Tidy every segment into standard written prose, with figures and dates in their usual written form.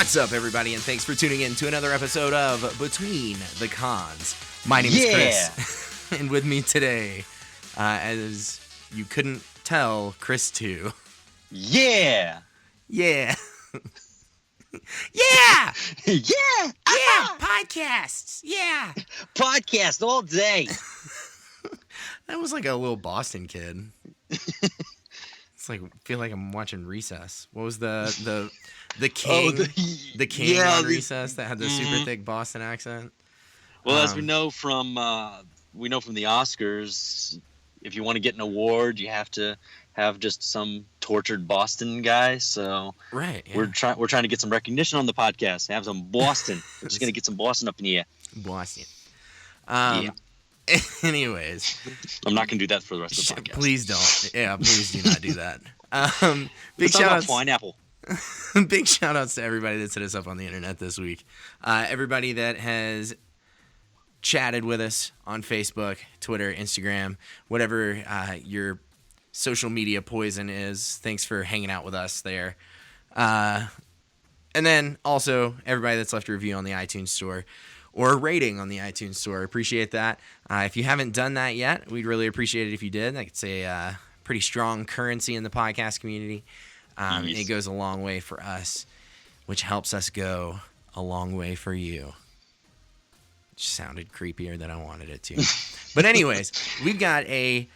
What's up, everybody, and thanks for tuning in to another episode of Between the Cons. My name is Kris, and with me today, as you couldn't tell, Kris Too. Yeah! Yeah! Yeah! Podcasts! Yeah! Podcast all day! That was like a little Boston kid. It's like, I feel like I'm watching Recess. What was the king? The king on Recess that had the super thick Boston accent. Well, as we know from the Oscars, if you want to get an award, you have to have just some tortured Boston guy. So right, yeah. we're trying to get some recognition on the podcast. Have some Boston. We're just gonna get some Boston up in the air. Boston. Yeah. Anyways, I'm not gonna do that for the rest of the podcast. Please don't. Yeah, please do not do that. Big shout outs. Pineapple. Big shout outs to everybody that's hit us up on the internet this week. Everybody that has chatted with us on Facebook, Twitter, Instagram, whatever your social media poison is. Thanks for hanging out with us there. And then also everybody that's left a review on the iTunes store or a rating on the iTunes store. Appreciate that. If you haven't done that yet, we'd really appreciate it if you did. It's a pretty strong currency in the podcast community. Yes. It goes a long way for us, which helps us go a long way for you. It sounded creepier than I wanted it to. But anyways, we've got a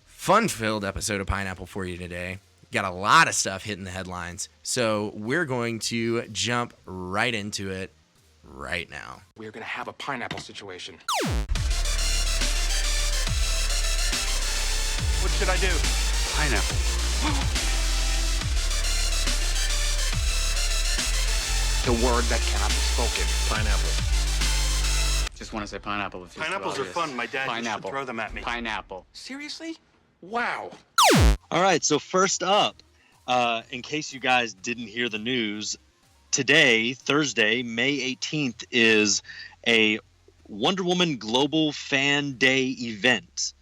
fun-filled episode of Pineapple for you today. Got a lot of stuff hitting the headlines. So we're going to jump right into it right now. We're going to have a pineapple situation. What should I do? Pineapple. The word that cannot be spoken. Pineapple. Just want to say pineapple. If Pineapples are fun. My dad used to throw them at me. Pineapple. Seriously? Wow. All right, so first up, in case you guys didn't hear the news, today, Thursday, May 18th, is a Wonder Woman Global Fan Day event.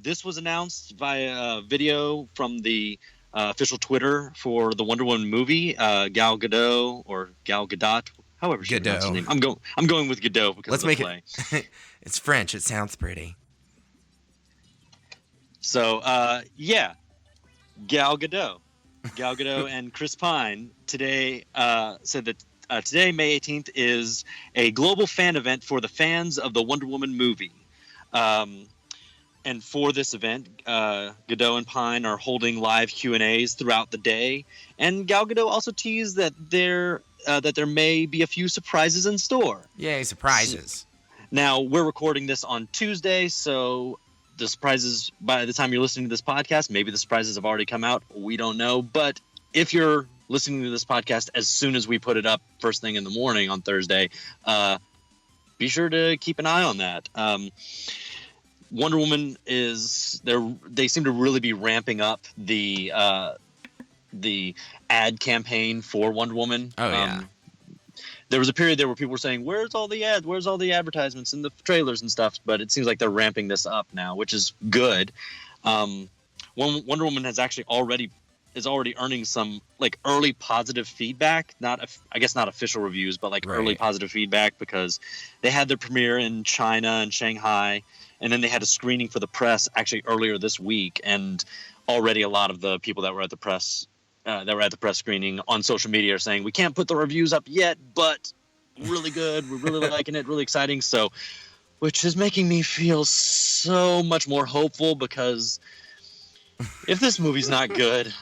This was announced via a video from the official Twitter for the Wonder Woman movie. Gal Gadot, or Gal Gadot, however she pronounces her name. I'm going with Gadot because let's of the make play. It's French. It sounds pretty. So, Gal Gadot and Chris Pine today said that today, May 18th, is a global fan event for the fans of the Wonder Woman movie. And for this event, Gadot and Pine are holding live Q&As throughout the day. And Gal Gadot also teased that there may be a few surprises in store. Yay, surprises. Now, we're recording this on Tuesday, so the surprises, by the time you're listening to this podcast, maybe the surprises have already come out. We don't know. But if you're listening to this podcast as soon as we put it up first thing in the morning on Thursday, be sure to keep an eye on that. Wonder Woman they seem to really be ramping up the ad campaign for Wonder Woman. Oh, yeah. There was a period there where people were saying, where's all the ads? Where's all the advertisements and the trailers and stuff? But it seems like they're ramping this up now, which is good. Wonder Woman is already earning some like early positive feedback. I guess not official reviews, but like early positive feedback, because they had their premiere in China and Shanghai, and then they had a screening for the press actually earlier this week. And already a lot of the people that were at the press screening on social media are saying, we can't put the reviews up yet, but really good. We're really liking it. Really exciting. So, which is making me feel so much more hopeful, because if this movie's not good,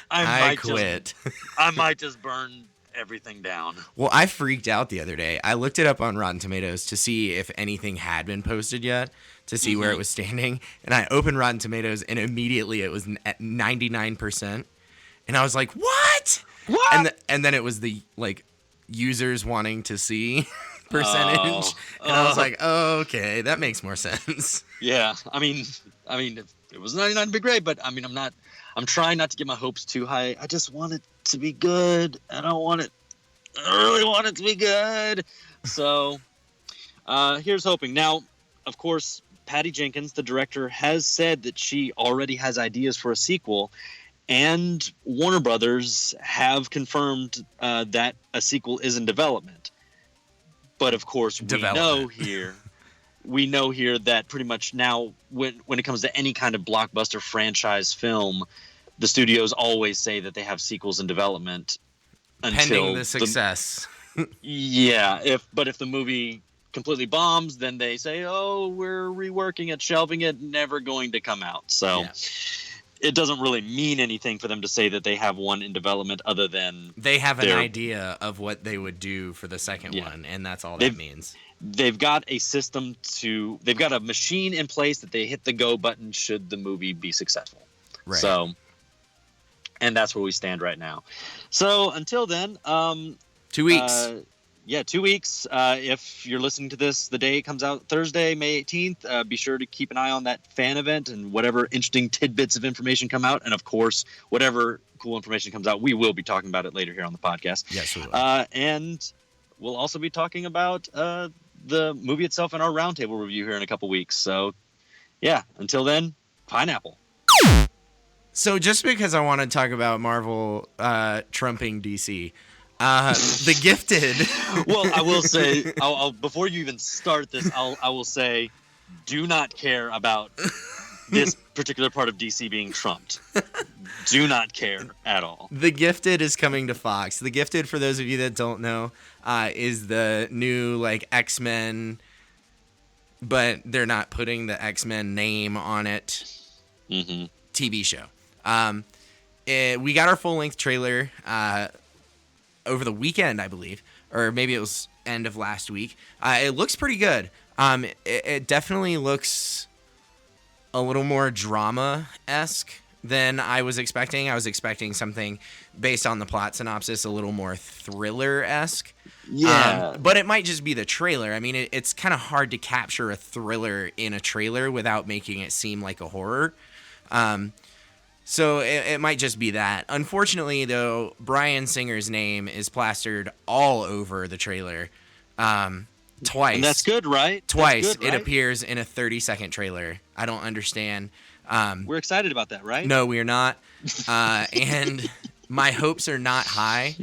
I might just burn everything down. Well, I freaked out the other day. I looked it up on Rotten Tomatoes to see if anything had been posted yet, to see where it was standing. And I opened Rotten Tomatoes, and immediately it was at 99%. And I was like, what? And then it was the like users wanting to see percentage. And I was like, oh, okay, that makes more sense. Yeah. I mean, if it was 99, it'd be great, but I mean, I'm trying not to get my hopes too high. I just want it to be good. I really want it to be good. So here's hoping. Now, of course, Patty Jenkins, the director, has said that she already has ideas for a sequel. and Warner Brothers have confirmed that a sequel is in development. But of course, we know here that pretty much now, when it comes to any kind of blockbuster franchise film, the studios always say that they have sequels in development until pending the success. If the movie completely bombs, then they say, "Oh, we're reworking it, shelving it, never going to come out." So it doesn't really mean anything for them to say that they have one in development, other than they have an idea of what they would do for the second one, and that's all that means. They've got a system they've got a machine in place that they hit the go button should the movie be successful. Right. So, and that's where we stand right now. So until then, 2 weeks. 2 weeks. If you're listening to this the day it comes out, Thursday, May 18th, be sure to keep an eye on that fan event and whatever interesting tidbits of information come out. And of course, whatever cool information comes out, we will be talking about it later here on the podcast. Yes, we will. And we'll also be talking about the movie itself in our roundtable review here in a couple weeks. So, yeah, until then, pineapple. So just because I want to talk about Marvel trumping DC, The Gifted. Well, I will say, I'll before you even start this, I will say, do not care about this particular part of DC being trumped. Do not care at all. The Gifted is coming to Fox. The Gifted, for those of you that don't know, is the new X-Men, but they're not putting the X-Men name on it. Mm-hmm. TV show. We got our full-length trailer over the weekend, I believe, or maybe it was end of last week. It looks pretty good. It definitely looks a little more drama-esque than I was expecting. I was expecting something based on the plot synopsis a little more thriller-esque. Yeah. But it might just be the trailer. I mean, it's kind of hard to capture a thriller in a trailer without making it seem like a horror. So it might just be that. Unfortunately, though, Bryan Singer's name is plastered all over the trailer. Twice. And that's good, right? Twice. Good, right? It appears in a 30-second trailer. I don't understand. We're excited about that, right? No, we are not. And my hopes are not high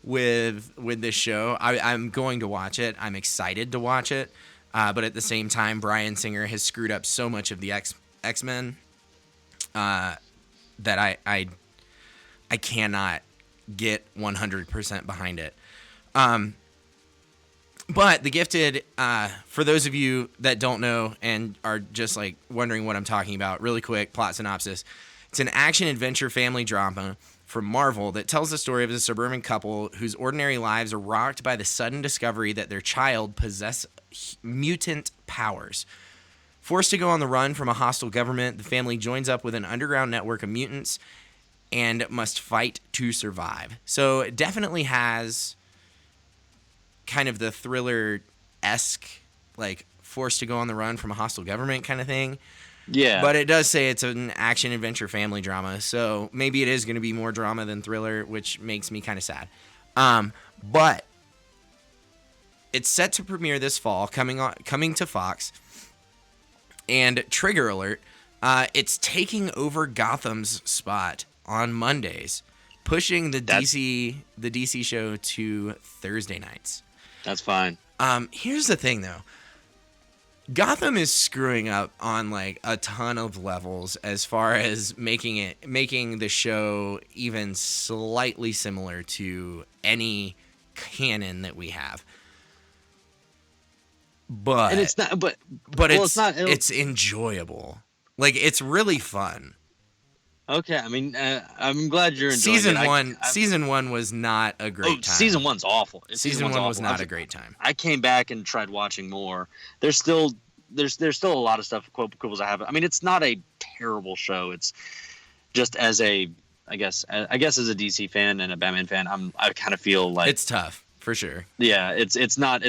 with this show. I'm going to watch it. I'm excited to watch it. But at the same time, Bryan Singer has screwed up so much of the X-Men that I cannot get 100% behind it. But The Gifted, for those of you that don't know and are just wondering what I'm talking about, really quick plot synopsis. It's an action-adventure family drama from Marvel that tells the story of a suburban couple whose ordinary lives are rocked by the sudden discovery that their child possesses mutant powers. Forced to go on the run from a hostile government, the family joins up with an underground network of mutants and must fight to survive. So it definitely has kind of the thriller-esque, forced to go on the run from a hostile government kind of thing. Yeah. But it does say it's an action-adventure family drama, so maybe it is going to be more drama than thriller, which makes me kind of sad. But it's set to premiere this fall, coming to Fox. And trigger alert, it's taking over Gotham's spot on Mondays, pushing the DC show to Thursday nights. That's fine. Here's the thing, though. Gotham is screwing up on a ton of levels as far as making the show even slightly similar to any canon that we have. But and it's not. But it's enjoyable. It's really fun. Okay, I mean, I'm glad you're enjoying it. Season one was not a great time. Season one's awful. Season one was not a great time. I came back and tried watching more. There's still a lot of stuff quibbles I have. I mean, it's not a terrible show. It's just as a I guess as a DC fan and a Batman fan, I kind of feel like it's tough for sure. Yeah, it's not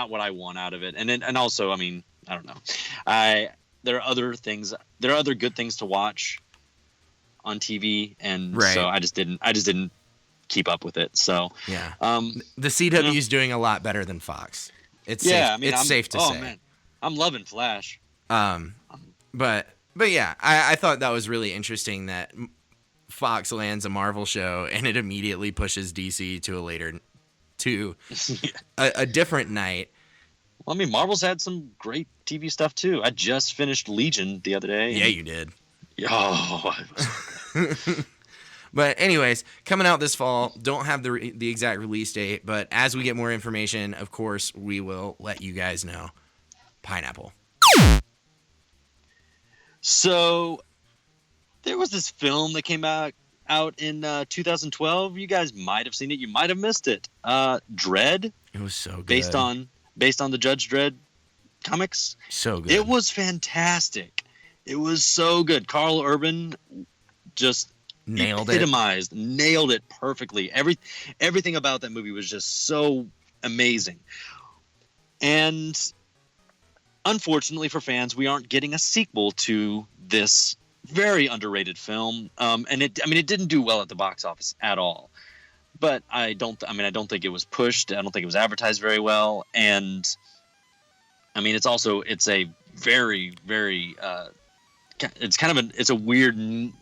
what I want out of it. And also, I mean, I don't know. There are other good things to watch on TV, and right. So I just didn't keep up with it. So yeah, the CW is doing a lot better than Fox. It's safe to say. Man, I'm loving Flash. But But yeah, I thought that was really interesting that Fox lands a Marvel show and it immediately pushes DC to a different night. Well, I mean, Marvel's had some great TV stuff too. I just finished Legion the other day. Yeah, you did. Oh. But anyways, coming out this fall, don't have the exact release date, but as we get more information, of course, we will let you guys know. Pineapple. So there was this film that came out in 2012. You guys might have seen it. You might have missed it. Dredd. It was so good. Based on the Judge Dredd comics. So good. It was fantastic. It was so good. Carl Urban just nailed it perfectly. Everything about that movie was just so amazing. And unfortunately for fans, we aren't getting a sequel to this very underrated film. And it didn't do well at the box office at all. But I don't think it was pushed. I don't think it was advertised very well. And I mean, it's a very, very it's a weird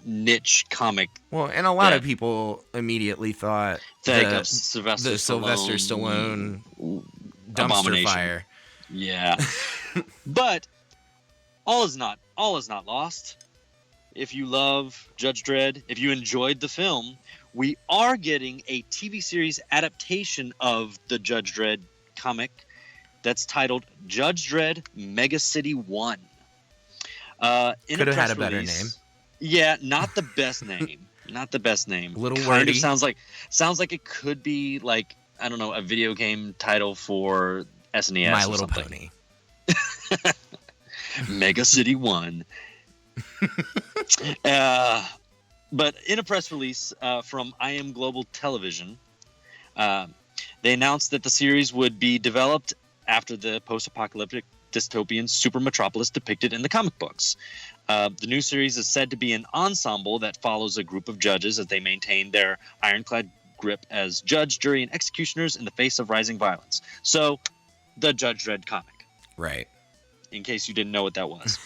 niche comic. Well, and a lot of people immediately thought the Sylvester Stallone dumpster fire. Yeah. But all is not lost. If you love Judge Dredd, if you enjoyed the film, we are getting a TV series adaptation of the Judge Dredd comic that's titled Judge Dredd Mega City 1. Could have had a better name. Yeah, not the best name. Not the best name. A little kind wordy. of sounds like it could be like, I don't know, a video game title for SNES. My or Little something. Pony. Mega City 1. But in a press release from I Am Global Television, they announced that the series would be developed after the post-apocalyptic dystopian super metropolis depicted in the comic books. The new series is said to be an ensemble that follows a group of judges as they maintain their ironclad grip as judge, jury, and executioners in the face of rising violence. So, the Judge Dredd comic. Right. In case you didn't know what that was.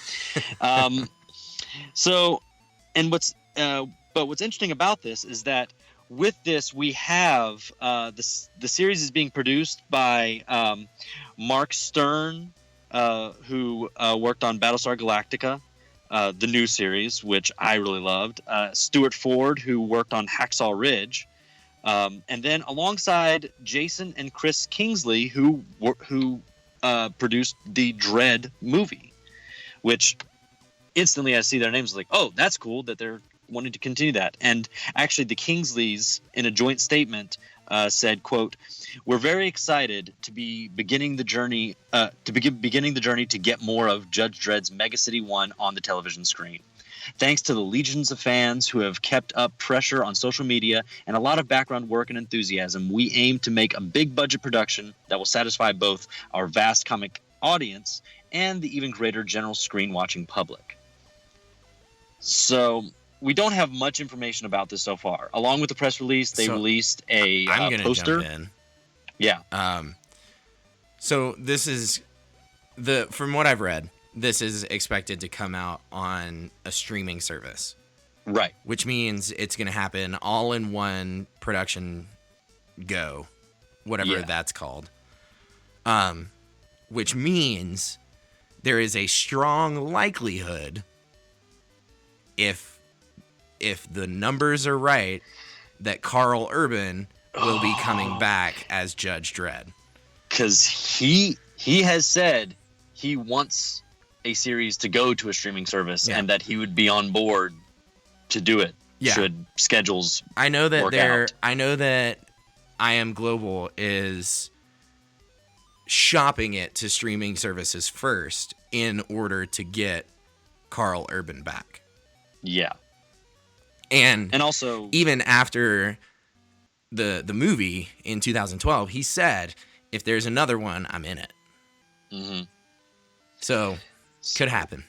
But what's interesting about this is that with this, we have the series is being produced by Mark Stern, who worked on Battlestar Galactica, the new series, which I really loved. Stuart Ford, who worked on Hacksaw Ridge, and then alongside Jason and Chris Kingsley, who produced the Dredd movie, which instantly I see their names like, oh, that's cool that they're wanting to continue that. And actually, the Kingsleys, in a joint statement, said, quote, "We're very excited to be beginning the journey to get more of Judge Dredd's Mega City 1 on the television screen. Thanks to the legions of fans who have kept up pressure on social media and a lot of background work and enthusiasm, we aim to make a big budget production that will satisfy both our vast comic audience and the even greater general screen watching public." So we don't have much information about this so far. Along with the press release, they released a poster. Jump in. Yeah. So this is from what I've read, this is expected to come out on a streaming service. Right. Which means it's going to happen all in one production go, whatever that's called. Which means there is a strong likelihood, if the numbers are right, that Carl Urban will be coming back as Judge Dredd. Because he has said he wants a series to go to a streaming service and that he would be on board to do it should schedules work out. I know that I Am Global is shopping it to streaming services first in order to get Carl Urban back. Yeah. And also, even after the movie in 2012, he said, if there's another one, I'm in it. Mm-hmm. So, could happen.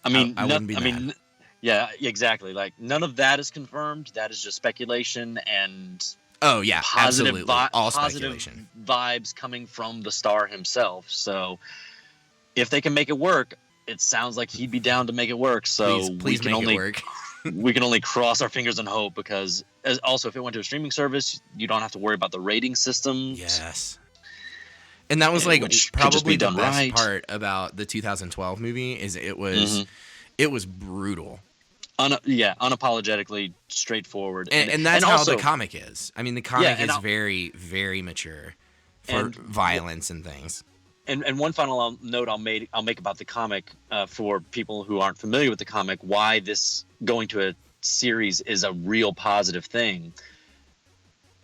I mean, I wouldn't be mad. Yeah, exactly. Like, none of that is confirmed. That is just speculation and absolutely. All positive speculation. Vibes coming from the star himself. So, if they can make it work, it sounds like he'd be down to make it work. So please make it work. We can only cross our fingers and hope, because also if it went to a streaming service, you don't have to worry about the rating system. Yes. And that was like probably the best part about the 2012 movie is it was brutal. Unapologetically straightforward. And that's how the comic is. I mean, the comic is very, very mature for violence and things. And one final note I'll make about the comic, for people who aren't familiar with the comic, why this going to a series is a real positive thing.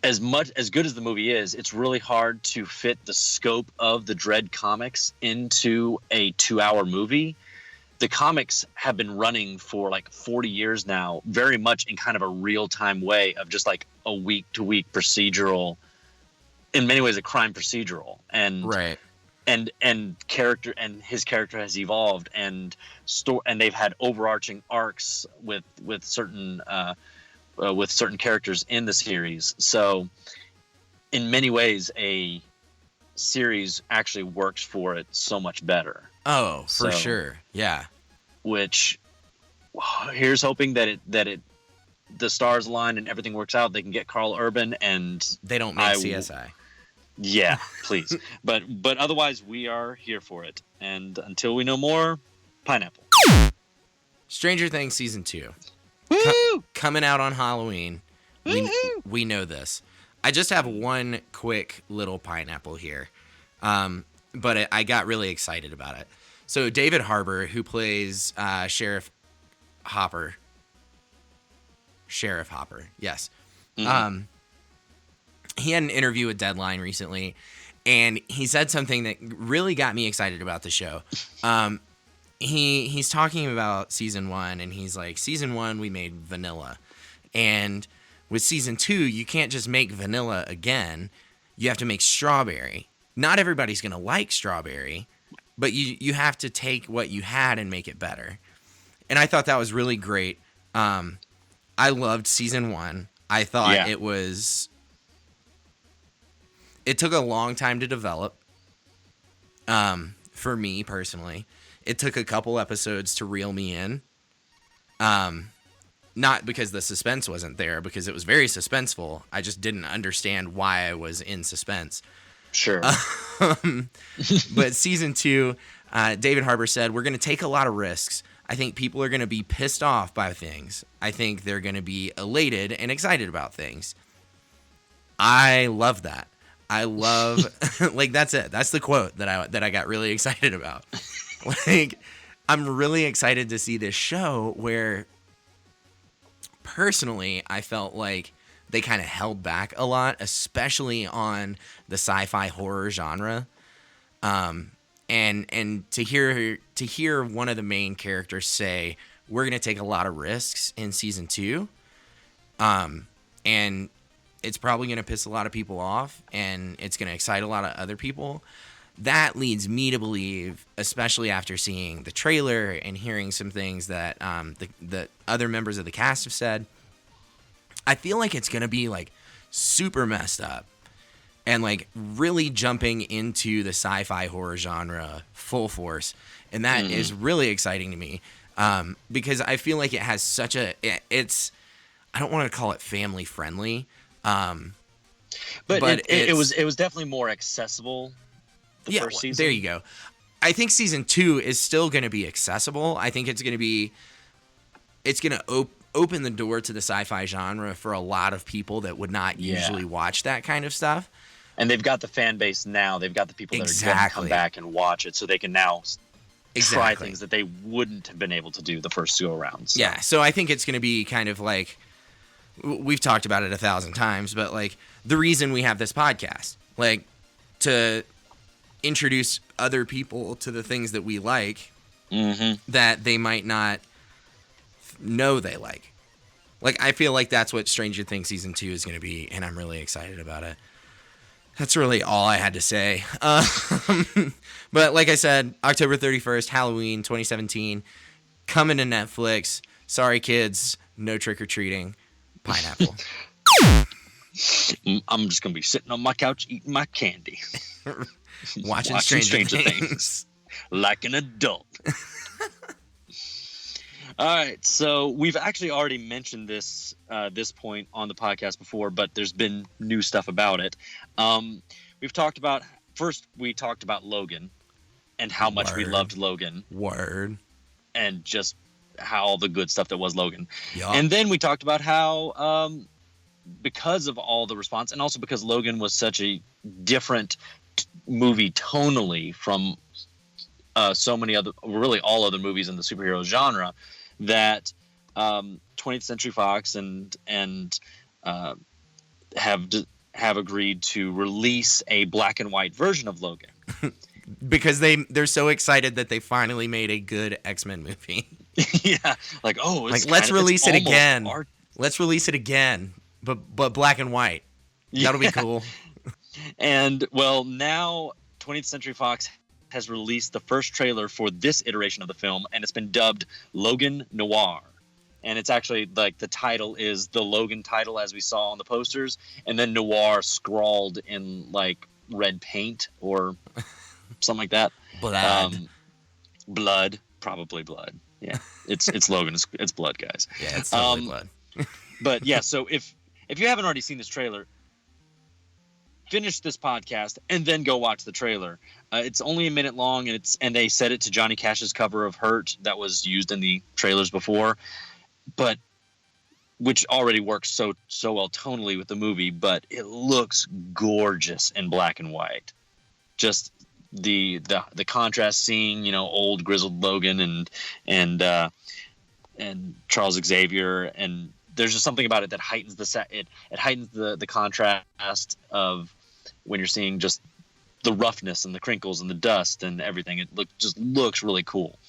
As good as the movie is, it's really hard to fit the scope of the Dredd comics into a 2-hour movie. The comics have been running for like 40 years now, very much in kind of a real-time way of just like a week-to-week procedural, in many ways a crime procedural. And right. And character, and his character has evolved, and they've had overarching arcs with certain characters in the series. So in many ways, a series actually works for it so much better. Oh, for sure. Yeah. Which, here's hoping that the stars align and everything works out. They can get Carl Urban, and they don't make CSI. Yeah, please. but otherwise, we are here for it. And until we know more, pineapple. Stranger Things season 2. Woo! Coming out on Halloween. We know this. I just have one quick little pineapple here. But I got really excited about it. So David Harbour, who plays Sheriff Hopper, yes. Mm-hmm. He had an interview with Deadline recently, and he said something that really got me excited about the show. He's talking about season 1, and he's like, season 1 we made vanilla, and with season 2 you can't just make vanilla again. You have to make strawberry. Not everybody's gonna like strawberry, but you have to take what you had and make it better. And I thought that was really great. I loved season 1. I thought it took a long time to develop. For me personally, it took a couple episodes to reel me in. Not because the suspense wasn't there, because it was very suspenseful. I just didn't understand why I was in suspense. Sure. But season 2, David Harbour said, we're going to take a lot of risks. I think people are going to be pissed off by things. I think they're going to be elated and excited about things. I love that. I love, like, that's it. That's the quote that I got really excited about. Like, I'm really excited to see this show where, personally, I felt like they kind of held back a lot, especially on the sci-fi horror genre. And to hear one of the main characters say, we're going to take a lot of risks in season 2. And it's probably going to piss a lot of people off, and it's going to excite a lot of other people. That leads me to believe, especially after seeing the trailer and hearing some things that the other members of the cast have said, I feel like it's going to be like super messed up and like really jumping into the sci-fi horror genre full force. And that is really exciting to me, because I feel like it has such I don't want to call it family friendly. But it was definitely more accessible the first season. There you go. I think season 2 is still going to be accessible. I think it's going to open the door to the sci-fi genre for a lot of people that would not usually watch that kind of stuff. And they've got the fan base now. They've got the people that are going to come back and watch it, so they can now try things that they wouldn't have been able to do the first go around. So. Yeah, so I think it's going to be kind of like, we've talked about it 1,000 times, but like the reason we have this podcast, like to introduce other people to the things that we like that they might not know they like. Like, I feel like that's what Stranger Things season 2 is going to be, and I'm really excited about it. That's really all I had to say. But like I said, October 31st, Halloween 2017, coming to Netflix. Sorry, kids, no trick-or-treating. Pineapple. I'm just going to be sitting on my couch eating my candy. Watching Stranger Things. Like an adult. All right, so we've actually already mentioned this point on the podcast before, but there's been new stuff about it. We talked about Logan and how much we loved Logan. Word. And just how all the good stuff that was Logan. Yup. And then we talked about how because of all the response, and also because Logan was such a different movie tonally from so many other, really all other movies in the superhero genre, that 20th Century Fox and have agreed to release a black and white version of Logan. Because they're so excited that they finally made a good X-Men movie. Yeah, like, oh, it's like, let's release it again. Let's release it again, but black and white. That'll be cool. And well, now 20th Century Fox has released the first trailer for this iteration of the film, and it's been dubbed Logan Noir. And it's actually like the title is the Logan title as we saw on the posters, and then Noir scrawled in like red paint or something like that. Blood, probably blood. Yeah, it's Logan. It's blood, guys. Yeah, it's totally blood. But yeah, so if you haven't already seen this trailer, finish this podcast and then go watch the trailer. It's only a minute long, and they set it to Johnny Cash's cover of "Hurt" that was used in the trailers before, but which already works so well tonally with the movie. But it looks gorgeous in black and white. Just the contrast, seeing old grizzled Logan and Charles Xavier, and there's just something about it that heightens it heightens the contrast of when you're seeing just the roughness and the crinkles and the dust and everything. It looks really cool.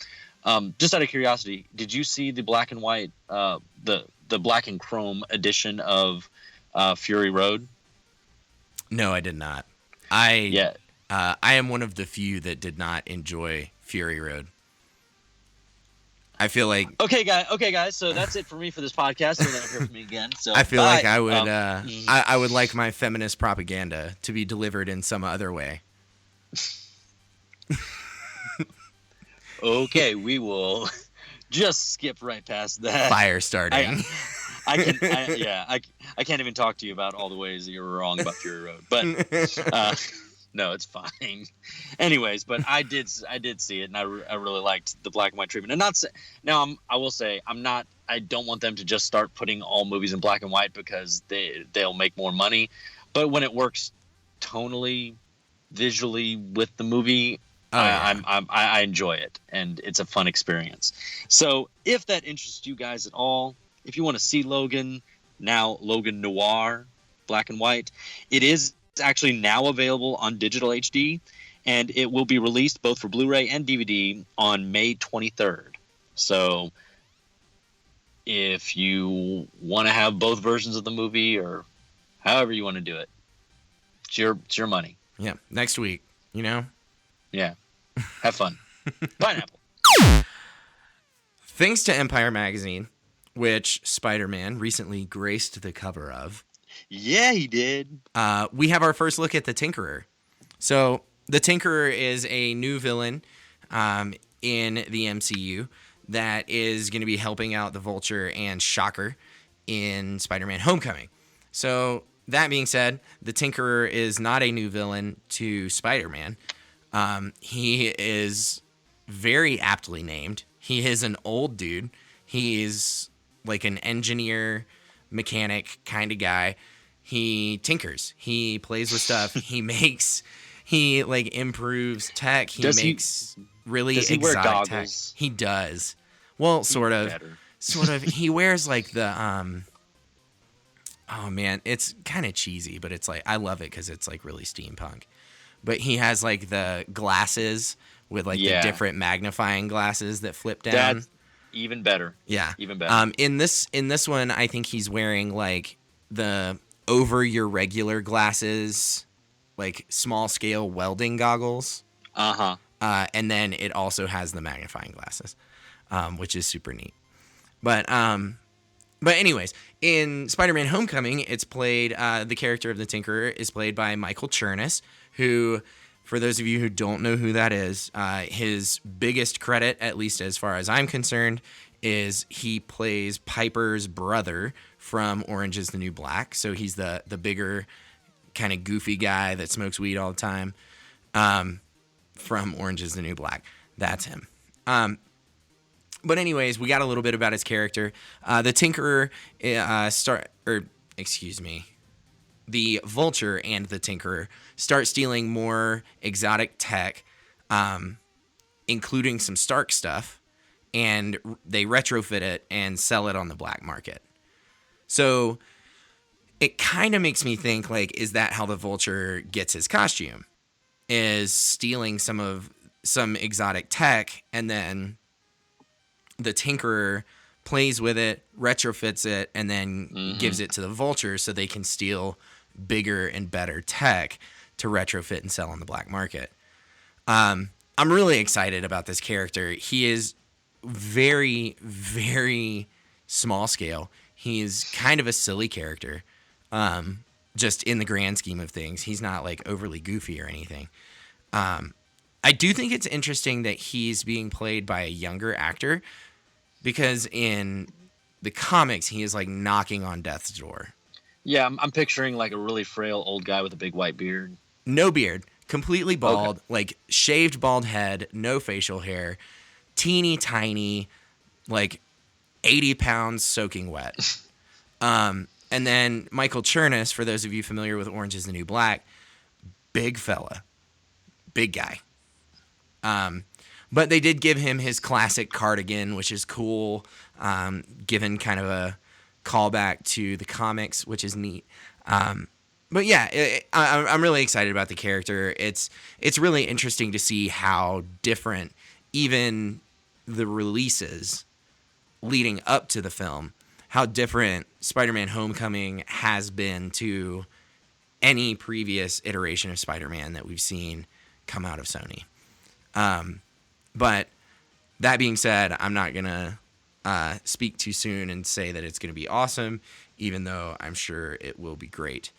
Just out of curiosity, did you see the black and white the black and chrome edition of Fury Road? No, I did not. I am one of the few that did not enjoy Fury Road. I feel like okay, guys. So that's it for me for this podcast. You'll never hear from me again. So I feel like I would I would like my feminist propaganda to be delivered in some other way. Okay, we will just skip right past that. Fire starting. I can't even talk to you about all the ways that you were wrong about Fury Road, but. No, it's fine. Anyways, but I did see it, and I really liked the black and white treatment. And I will say I don't want them to just start putting all movies in black and white because they'll make more money. But when it works tonally, visually with the movie, I enjoy it, and it's a fun experience. So if that interests you guys at all, if you want to see Logan Noir, black and white, it is. It's actually now available on digital HD, and it will be released both for Blu-ray and DVD on May 23rd. So if you want to have both versions of the movie, or however you want to do it, it's your money. Yeah, next week, Yeah. Have fun. Pineapple. Thanks to Empire Magazine, which Spider-Man recently graced the cover of. Yeah, he did. We have our first look at the Tinkerer. So the Tinkerer is a new villain in the MCU that is going to be helping out the Vulture and Shocker in Spider-Man Homecoming. So that being said, the Tinkerer is not a new villain to Spider-Man. He is very aptly named. He is an old dude. He is like an engineer, mechanic kind of guy. He tinkers. He plays with stuff. He improves tech. He makes really exotic tech. He does. Well, sort of. He wears like the oh man, it's kind of cheesy, but it's like I love it because it's like really steampunk. But he has like the glasses with like the different magnifying glasses that flip down. That's even better. Yeah, even better. In this one, I think he's wearing like the over your regular glasses, like small scale welding goggles. And then it also has the magnifying glasses, which is super neat. But anyways, in Spider-Man Homecoming, it's played, the character of the Tinkerer is played by Michael Chernus, who, for those of you who don't know who that is, his biggest credit, at least as far as I'm concerned, is he plays Piper's brother from Orange is the New Black. So he's the bigger, kind of goofy guy that smokes weed all the time. From Orange is the New Black. That's him. But anyways, we got a little bit about his character. The Tinkerer the Vulture and the Tinkerer start stealing more exotic tech, including some Stark stuff, and they retrofit it and sell it on the black market. So it kind of makes me think, like, is that how the Vulture gets his costume? Is stealing some exotic tech, and then the Tinkerer plays with it, retrofits it, and then gives it to the Vulture so they can steal bigger and better tech to retrofit and sell on the black market. I'm really excited about this character. He is very, very small scale. He is kind of a silly character, just in the grand scheme of things. He's not like overly goofy or anything. I do think it's interesting that he's being played by a younger actor, because in the comics, he is like knocking on death's door. Yeah, I'm picturing like a really frail old guy with a big white beard. No beard, completely bald, like shaved bald head, no facial hair, teeny tiny, like 80 pounds soaking wet. And then Michael Chernus, for those of you familiar with Orange is the New Black, big fella, big guy. But they did give him his classic cardigan, which is cool, given kind of a callback to the comics, which is neat. But yeah, I'm really excited about the character. It's really interesting to see how different even the releases leading up to the film, how different Spider-Man Homecoming has been to any previous iteration of Spider-Man that we've seen come out of Sony. But that being said, I'm not going to speak too soon and say that it's going to be awesome, even though I'm sure it will be great.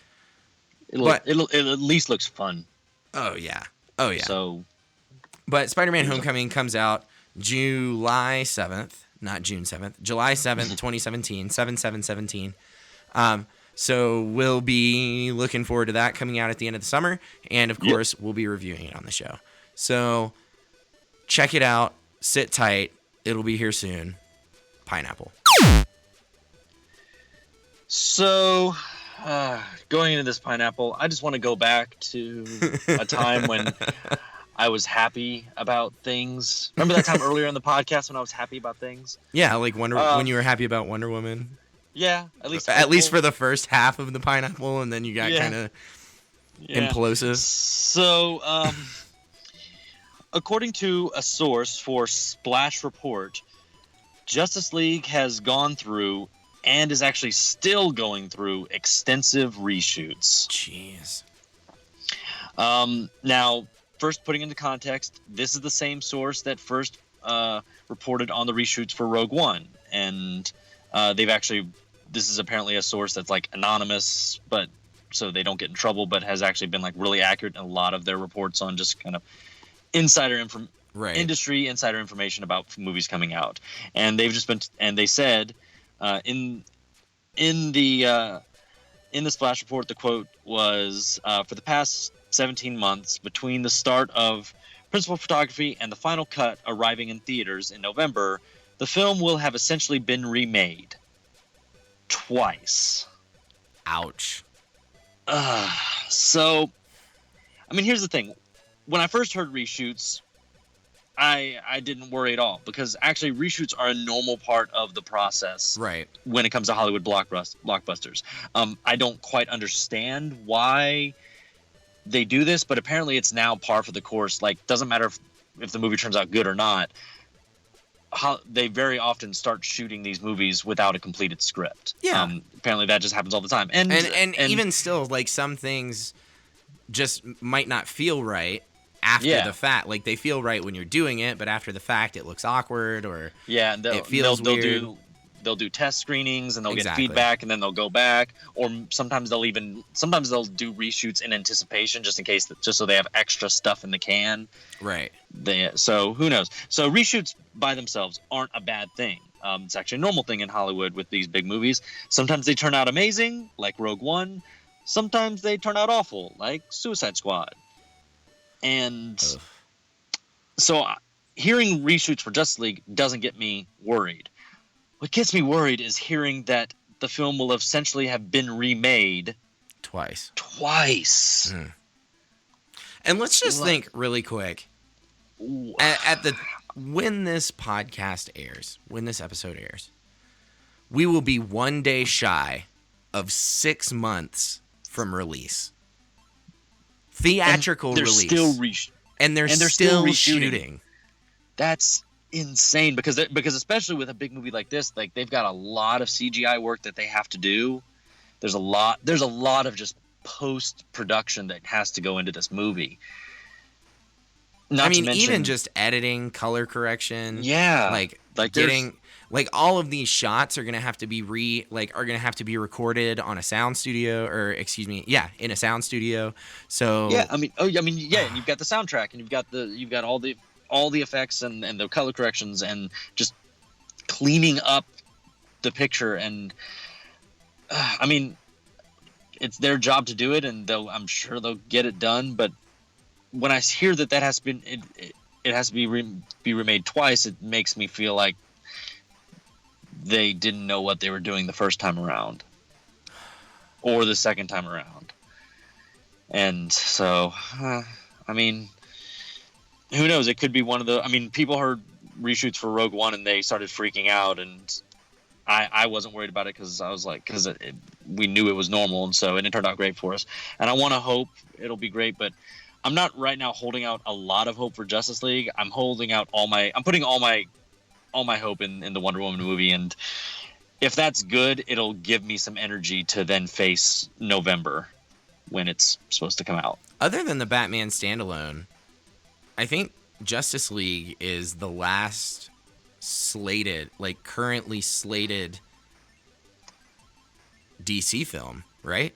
It at least looks fun. Oh, yeah. But Spider-Man Homecoming comes out July 7th, not June 7th, July 7th, 2017, 7/7/17. So we'll be looking forward to that coming out at the end of the summer. And, of course, we'll be reviewing it on the show. So check it out. Sit tight. It'll be here soon. Pineapple. So, going into this pineapple, I just want to go back to a time when I was happy about things. Remember that time earlier in the podcast when I was happy about things? Yeah, like when you were happy about Wonder Woman. Yeah, at least for the first half of the pineapple, and then you got kind of implosive. So, according to a source for Splash Report, Justice League has gone through and is actually still going through extensive reshoots. Jeez. Now, first putting into context, this is the same source that first reported on the reshoots for Rogue One, and this is apparently a source that's like anonymous, but so they don't get in trouble, but has actually been like really accurate in a lot of their reports on just kind of industry insider information about movies coming out. And they've just been, and they said in the Splash Report, the quote was, for the past 17 months between the start of principal photography and the final cut arriving in theaters in November, the film will have essentially been remade twice. Ouch. So, I mean, here's the thing. When I first heard reshoots, I didn't worry at all, because actually reshoots are a normal part of the process. Right. When it comes to Hollywood blockbusters. I don't quite understand why they do this, but apparently it's now par for the course. Like, doesn't matter if the movie turns out good or not. They very often start shooting these movies without a completed script. Yeah. Apparently that just happens all the time. And even still, like, some things just might not feel right after the fact. Like, they feel right when you're doing it, but after the fact it looks awkward, or and it feels weird. They'll do test screenings and they'll get feedback, and then they'll go back, or sometimes they'll do reshoots in anticipation, just in case, just so they have extra stuff in the can. Right. So who knows? So reshoots by themselves aren't a bad thing. It's actually a normal thing in Hollywood with these big movies. Sometimes they turn out amazing, like Rogue One. Sometimes they turn out awful, like Suicide Squad. And so hearing reshoots for Justice League doesn't get me worried. What gets me worried is hearing that the film will essentially have been remade twice. And let's just think really quick. When this podcast airs, when this episode airs, we will be 1 day shy of 6 months from release. Theatrical release. And they're still reshooting. That's insane because especially with a big movie like this, like they've got a lot of CGI work that they have to do. There's a lot of just post-production that has to go into this movie. Even just editing, color correction. Yeah. Like getting all of these shots are going to have to be recorded on a sound studio in a sound studio. So and you've got the soundtrack and you've got all the effects and the color corrections and just cleaning up the picture and it's their job to do it, and I'm sure they'll get it done. But when I hear that has been it has to be remade twice, it makes me feel like they didn't know what they were doing the first time around, or the second time around. And so, who knows? It could be one of the. People heard reshoots for Rogue One and they started freaking out, and I wasn't worried about it because we knew it was normal, and so it turned out great for us. And I want to hope it'll be great, but I'm not right now holding out a lot of hope for Justice League. I'm putting all my hope in the Wonder Woman movie, and if that's good, it'll give me some energy to then face November when it's supposed to come out. Other than the Batman standalone, I think Justice League is the last currently slated DC film, right?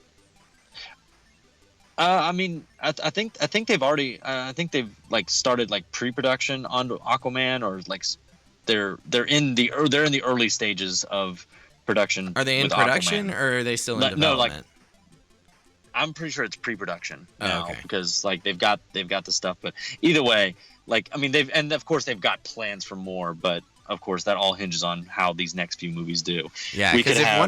I think they've already. I think they've started pre-production on Aquaman, or they're in the early stages of production. Are they in production, Aquaman. or are they still in development? I'm pretty sure it's pre-production now, okay. Because they've got the stuff. But either way, and of course they've got plans for more. But of course that all hinges on how these next few movies do. Yeah, because if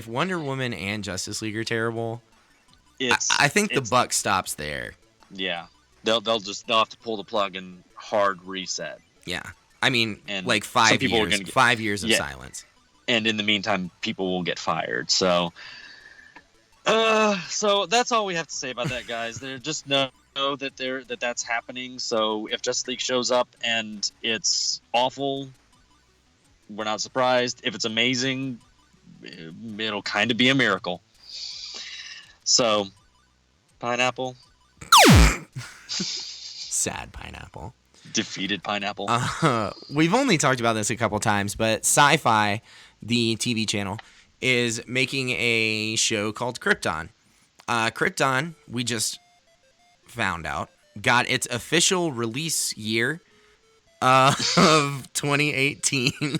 Wonder Woman and Justice League are terrible, I think the buck stops there. Yeah, they'll have to pull the plug and hard reset. Yeah, and 5 years. 5 years of silence. And in the meantime, people will get fired. So that's all we have to say about that, guys. They're just know that that's happening. So if Justice League shows up and it's awful, we're not surprised. If it's amazing, it'll kind of be a miracle. So, Pineapple. Sad Pineapple. Defeated Pineapple. We've only talked about this a couple times, but Sci-Fi, the TV channel, is making a show called Krypton. Krypton, we just found out, got its official release year of 2018,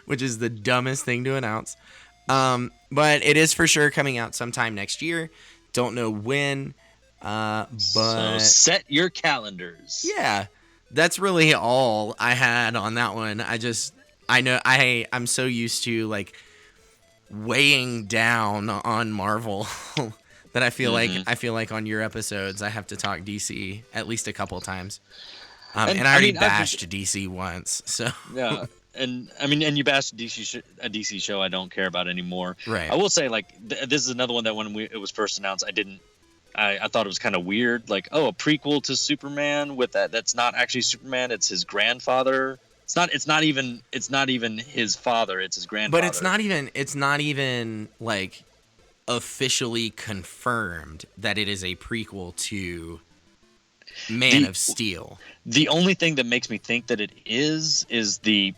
which is the dumbest thing to announce. But it is for sure coming out sometime next year. Don't know when, but so set your calendars. Yeah, that's really all I had on that one. I'm so used to weighing down on Marvel that I feel like on your episodes I have to talk DC at least a couple times. And I already bashed DC once, so yeah. And you bashed a DC show I don't care about anymore. Right. I will say this is another one that when it was first announced, I thought it was kind of weird. A prequel to Superman with that's not actually Superman. It's his grandfather. It's not even his father. It's his grandfather. But it's not even officially confirmed that it is a prequel to Man of Steel. The only thing that makes me think that it is the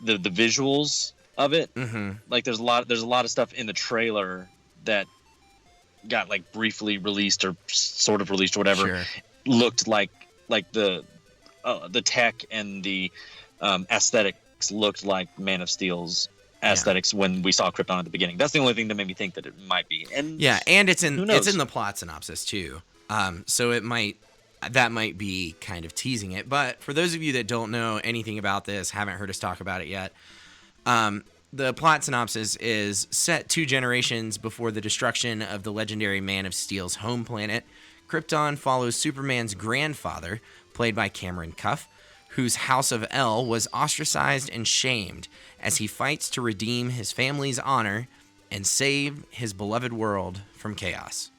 visuals of it. Mm-hmm. There's a lot of stuff in the trailer that got briefly released or sort of released or whatever. Sure. Looked like the tech and the aesthetic looked like Man of Steel's aesthetics when we saw Krypton at the beginning. That's the only thing that made me think that it might be. And and it's in who knows? the plot synopsis too. So that might be kind of teasing it. But for those of you that don't know anything about this, haven't heard us talk about it yet, the plot synopsis is set 2 generations before the destruction of the legendary Man of Steel's home planet. Krypton follows Superman's grandfather, played by Cameron Cuff, whose House of El was ostracized and shamed as he fights to redeem his family's honor and save his beloved world from chaos.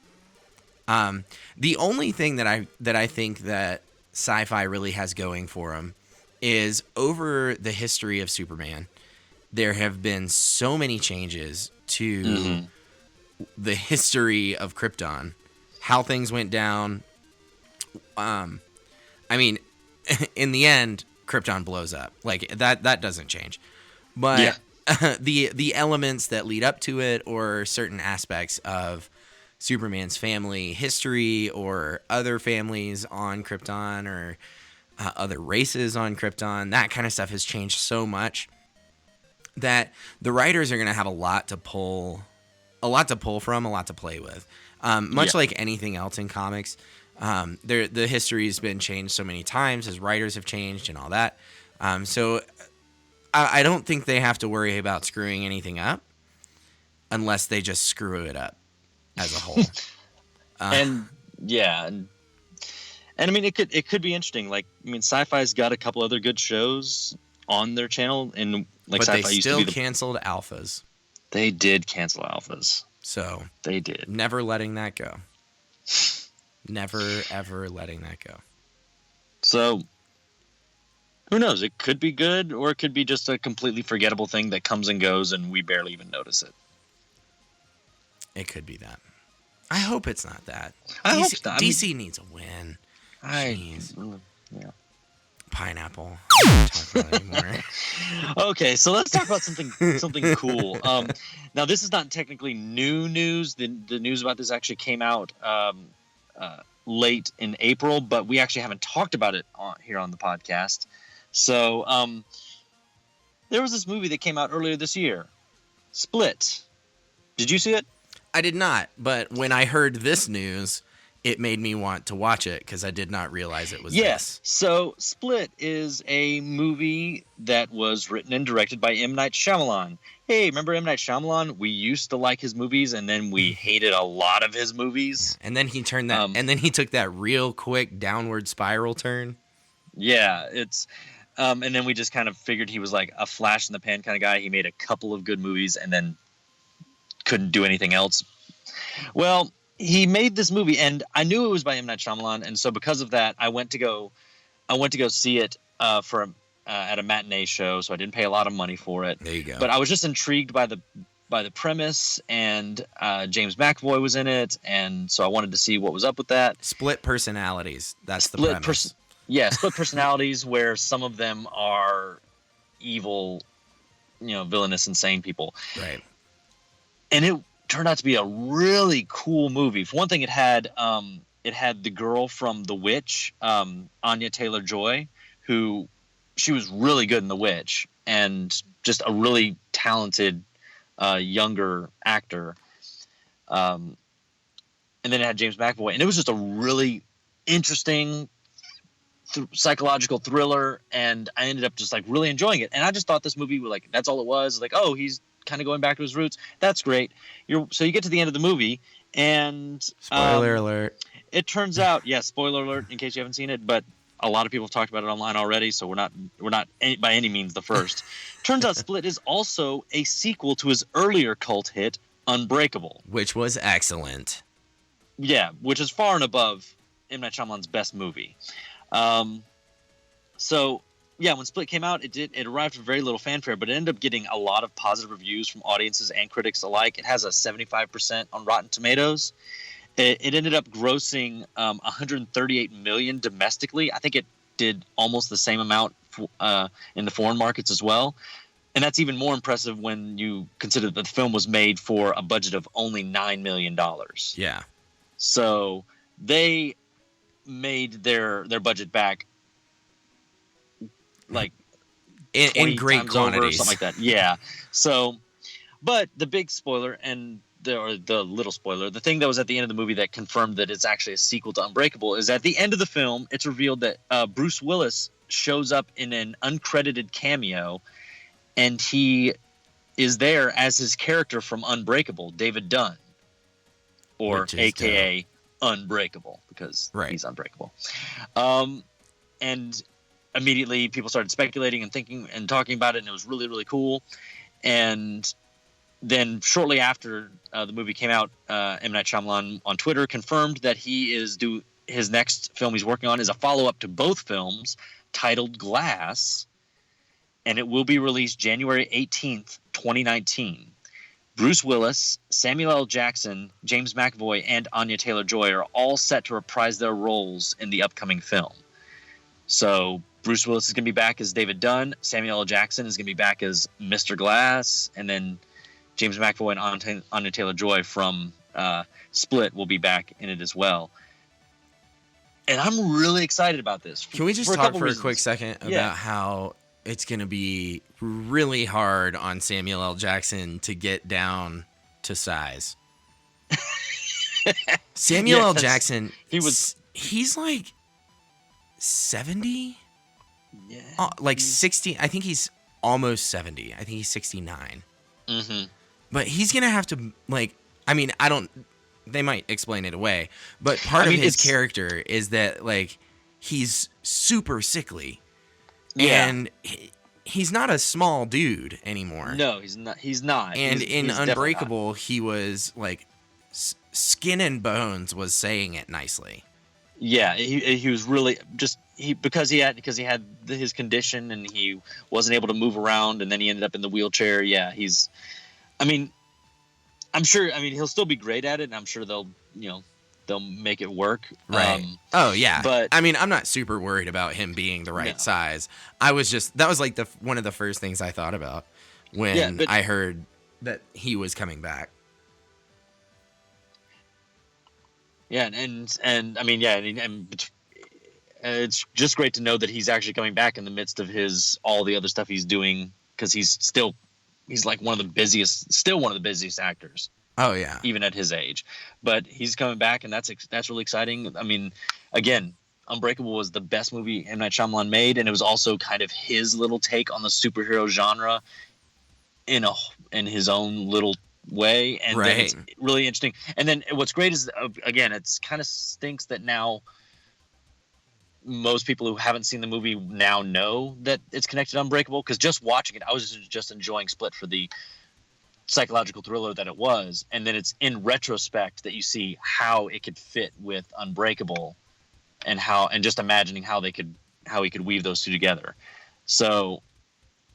The only thing that I think that sci-fi really has going for him is over the history of Superman, there have been so many changes to the history of Krypton, how things went down. I mean, in the end, Krypton blows up. Like that doesn't change. But the elements that lead up to it, or certain aspects of Superman's family history, or other families on Krypton, or other races on Krypton, that kind of stuff has changed so much that the writers are going to have a lot to pull from, a lot to play with. Much like anything else in comics, the history's been changed so many times as writers have changed and all that. So I don't think they have to worry about screwing anything up unless they just screw it up as a whole. And I mean, it could be interesting. Like, I mean, Sci-Fi's got a couple other good shows on their channel, and like, but Sci-Fi they used still to be canceled Alphas. They did cancel Alphas. So they did. Never letting that go. Never, ever letting that go. So who knows? It could be good, or it could be just a completely forgettable thing that comes and goes and we barely even notice it. It could be that. I hope it's not that. I hope not. DC needs a win. Jeez. Yeah. Pineapple. Don't talk about it anymore. Okay, so let's talk about something cool. Now, this is not technically new news. The news about this actually came out late in April, but we actually haven't talked about it here on the podcast. So there was this movie that came out earlier this year, Split. Did you see it? I did not, but when I heard this news, it made me want to watch it because I did not realize it was this. So Split is a movie that was written and directed by M. Night Shyamalan. Hey, remember M. Night Shyamalan? We used to like his movies, and then we hated a lot of his movies. And then he turned that, and then he took that real quick downward spiral turn. Yeah, it's, and then we just kind of figured he was like a flash in the pan kind of guy. He made a couple of good movies and then couldn't do anything else. Well, he made this movie, and I knew it was by M. Night Shyamalan, and so because of that, I went to go see it at a matinee show, so I didn't pay a lot of money for it. There you go. But I was just intrigued by the premise, and James McAvoy was in it, and so I wanted to see what was up with that. Split personalities. That's the premise. Split personalities, where some of them are evil, villainous, insane people. Right. And it turned out to be a really cool movie. For one thing, it had the girl from The Witch, Anya Taylor-Joy, who she was really good in The Witch, and just a really talented younger actor. And then it had James McAvoy, and it was just a really interesting psychological thriller, and I ended up just like really enjoying it. And I just thought this movie was like, that's all it was. Like, oh, he's kind of going back to his roots. That's great. So you get to the end of the movie, and spoiler alert. It turns out, spoiler alert in case you haven't seen it, but a lot of people have talked about it online already, so we're not by any means the first. Turns out Split is also a sequel to his earlier cult hit Unbreakable, which was excellent. Yeah, which is far and above M. Night Shyamalan's best movie. So yeah, when Split came out, it arrived with very little fanfare, but it ended up getting a lot of positive reviews from audiences and critics alike. It has a 75% on Rotten Tomatoes. It ended up grossing $138 million domestically. I think it did almost the same amount in the foreign markets as well. And that's even more impressive when you consider that the film was made for a budget of only $9 million. Yeah. So they made their budget back like 20 in great times over, quantities. something like that. Yeah. So, but the big spoiler and the little spoiler, the thing that was at the end of the movie that confirmed that it's actually a sequel to Unbreakable is at the end of the film, it's revealed that Bruce Willis shows up in an uncredited cameo, and he is there as his character from Unbreakable, David Dunn, or AKA Unbreakable, because he's unbreakable. And immediately people started speculating and thinking and talking about it, and it was really, really cool. And then shortly after the movie came out, M. Night Shyamalan on Twitter confirmed that his next film he's working on is a follow-up to both films titled Glass, and it will be released January 18th, 2019. Bruce Willis, Samuel L. Jackson, James McAvoy, and Anya Taylor-Joy are all set to reprise their roles in the upcoming film. So Bruce Willis is going to be back as David Dunn, Samuel L. Jackson is going to be back as Mr. Glass, and then James McAvoy and Anya Taylor-Joy from Split will be back in it as well. And I'm really excited about this. Can we just talk for a quick second about how it's going to be really hard on Samuel L. Jackson to get down to size? Samuel L. Jackson, he's like 70? Yeah. Like 60. I think he's almost 70. I think he's 69. Mm-hmm. But he's going to have to, like, I mean, they might explain it away, but part of his character is that, like, he's super sickly. Yeah. And he's not a small dude anymore. No, he's not. And in Unbreakable, he was, like, skin and bones was saying it nicely. Yeah, he was really because he had his condition and he wasn't able to move around, and then he ended up in the wheelchair. Yeah, I'm sure. I mean, he'll still be great at it, and I'm sure they'll make it work. Right. Oh yeah. But I mean, I'm not super worried about him being the right size. That was like one of the first things I thought about when I heard that he was coming back. Yeah, and I mean, and it's just great to know that he's actually coming back in the midst of all the other stuff he's doing, because he's like still one of the busiest actors. Oh yeah, even at his age. But he's coming back, and that's really exciting. I mean, again, Unbreakable was the best movie M. Night Shyamalan made, and it was also kind of his little take on the superhero genre in his own little way, and then it's really interesting. And then what's great is, again, it's kind of stinks that now most people who haven't seen the movie now know that it's connected to Unbreakable, because just watching it, I was just enjoying Split for the psychological thriller that it was, and then it's in retrospect that you see how it could fit with Unbreakable, and just imagining how he could weave those two together. So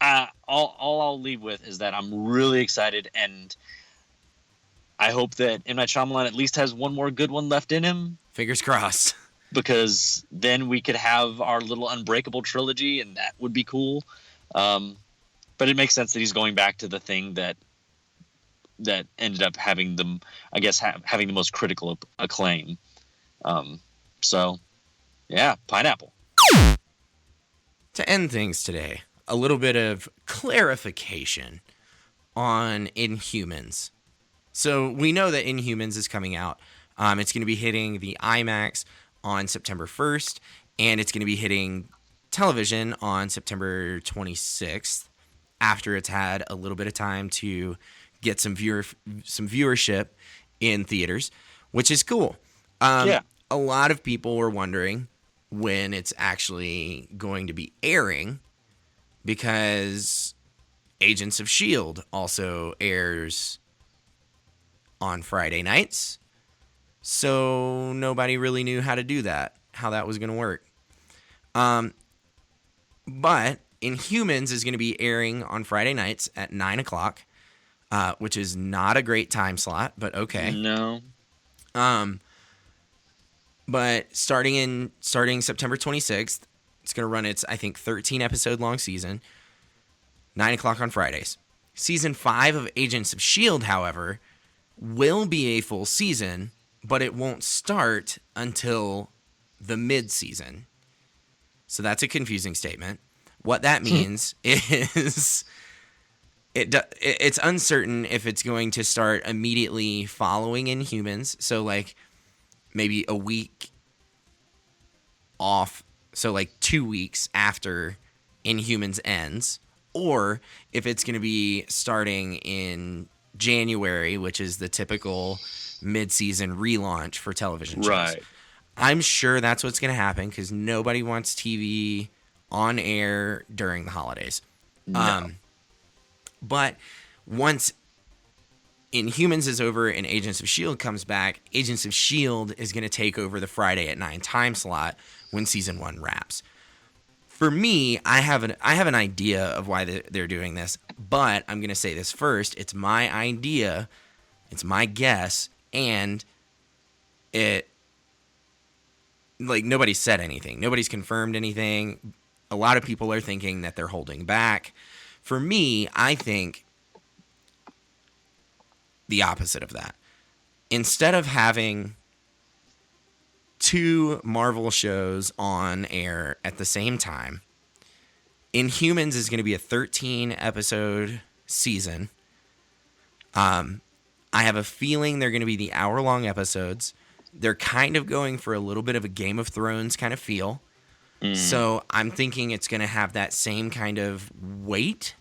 all I'll leave with is that I'm really excited, and I hope that M. Night Shyamalan at least has one more good one left in him. Fingers crossed. Because then we could have our little Unbreakable trilogy, and that would be cool. But it makes sense that he's going back to the thing that ended up having having the most critical acclaim. So, yeah, Pineapple. To end things today, a little bit of clarification on Inhumans. So we know that Inhumans is coming out. It's going to be hitting the IMAX on September 1st, and it's going to be hitting television on September 26th, after it's had a little bit of time to get some viewership in theaters, which is cool. A lot of people were wondering when it's actually going to be airing, because Agents of S.H.I.E.L.D. also airs on Friday nights. So nobody really knew how that was going to work. But Inhumans is going to be airing on Friday nights at 9 o'clock, which is not a great time slot, but okay. No. But starting September 26th, it's going to run its, I think, 13 episode long season, 9 o'clock on Fridays. Season 5 of Agents of S.H.I.E.L.D., however, will be a full season, but it won't start until the mid-season. So that's a confusing statement. What that means is it's uncertain if it's going to start immediately following Inhumans. So like maybe a week off. So like 2 weeks after Inhumans ends, or if it's going to be starting in January, which is the typical mid-season relaunch for television shows. Right. I'm sure that's what's going to happen because nobody wants TV on air during the holidays. No. But once Inhumans is over and Agents of S.H.I.E.L.D. comes back, Agents of S.H.I.E.L.D. is going to take over the Friday at 9 time slot when season 1 wraps. For me, I have an idea of why they're doing this, but I'm going to say this first. It's my idea, it's my guess, and it, like, nobody said anything. Nobody's confirmed anything. A lot of people are thinking that they're holding back. For me, I think the opposite of that. Instead of having 2 Marvel shows on air at the same time, Inhumans is going to be a 13-episode season. I have a feeling they're going to be the hour-long episodes. They're kind of going for a little bit of a Game of Thrones kind of feel. So I'm thinking it's going to have that same kind of weight.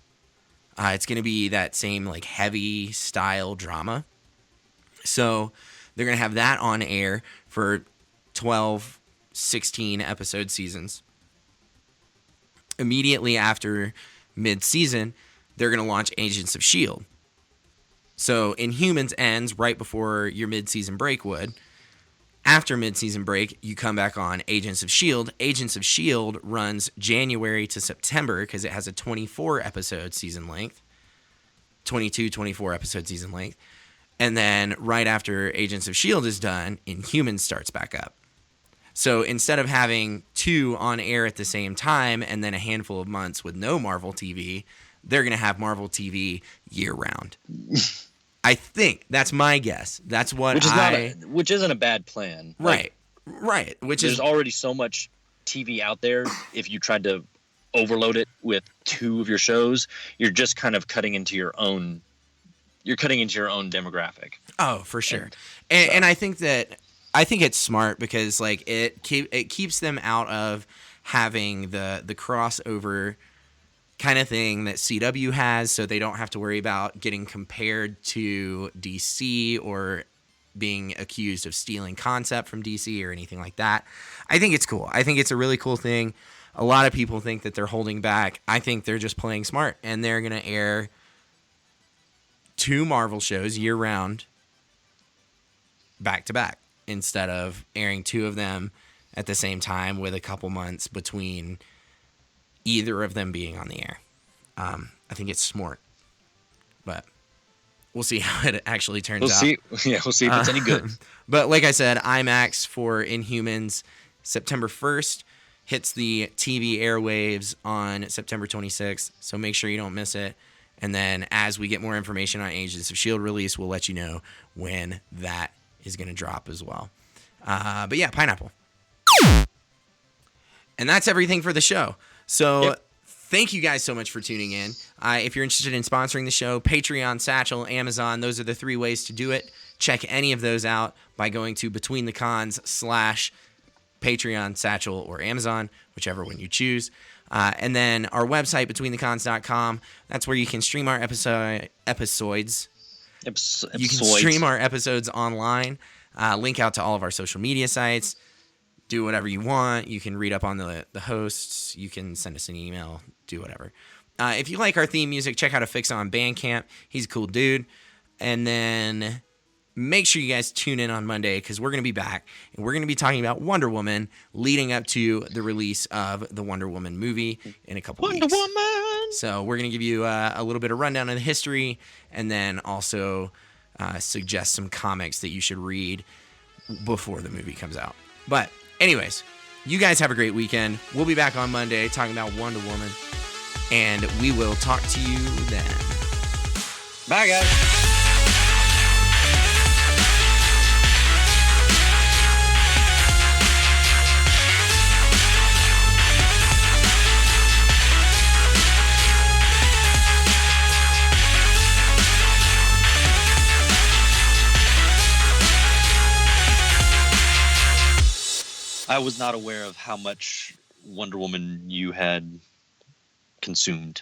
It's going to be that same like heavy style drama. So they're going to have that on air for 12, 16 episode seasons. Immediately after mid-season, they're going to launch Agents of S.H.I.E.L.D. So Inhumans ends right before your mid-season break would. After mid-season break, you come back on Agents of S.H.I.E.L.D. Agents of S.H.I.E.L.D. runs January to September because it has a 24-episode season length. 22, 24-episode season length. And then right after Agents of S.H.I.E.L.D. is done, Inhumans starts back up. So instead of having 2 on air at the same time and then a handful of months with no Marvel TV, they're going to have Marvel TV year-round. I think that's my guess. That's what which isn't a bad plan. Right. Right. There's already so much TV out there. If you tried to overload it with 2 of your shows, you're just kind of cutting into your own. You're cutting into your own demographic. Oh, for sure. And I think it's smart because like it keeps them out of having the crossover kind of thing that CW has, so they don't have to worry about getting compared to DC or being accused of stealing concept from DC or anything like that. I think it's cool. I think it's a really cool thing. A lot of people think that they're holding back. I think they're just playing smart, and they're going to air 2 Marvel shows year-round back-to-back instead of airing 2 of them at the same time with a couple months between either of them being on the air. I think it's smart, but we'll see how it actually turns out. We'll see if it's any good. But like I said, IMAX for Inhumans September 1st hits the TV airwaves on September 26th, so make sure you don't miss it. And then as we get more information on Agents of S.H.I.E.L.D. release, we'll let you know when that is going to drop as well. But yeah, pineapple. And that's everything for the show. So thank you guys so much for tuning in. If you're interested in sponsoring the show, Patreon, Satchel, Amazon, those are the 3 ways to do it. Check any of those out by going to BetweenTheCons/Patreon, Satchel, or Amazon, whichever one you choose. And then our website, BetweenTheCons.com. That's where you can stream our episodes. You can stream our episodes online. Link out to all of our social media sites. Do whatever you want. You can read up on the hosts. You can send us an email. Do whatever. If you like our theme music, check out Affix on Bandcamp. He's a cool dude. And then make sure you guys tune in on Monday because we're going to be back. And we're going to be talking about Wonder Woman leading up to the release of the Wonder Woman movie in a couple weeks. Wonder Woman! So we're going to give you a little bit of rundown of the history and then also suggest some comics that you should read before the movie comes out. But anyways, you guys have a great weekend. We'll be back on Monday talking about Wonder Woman, and we will talk to you then. Bye, guys. was not aware of how much Wonder Woman you had consumed.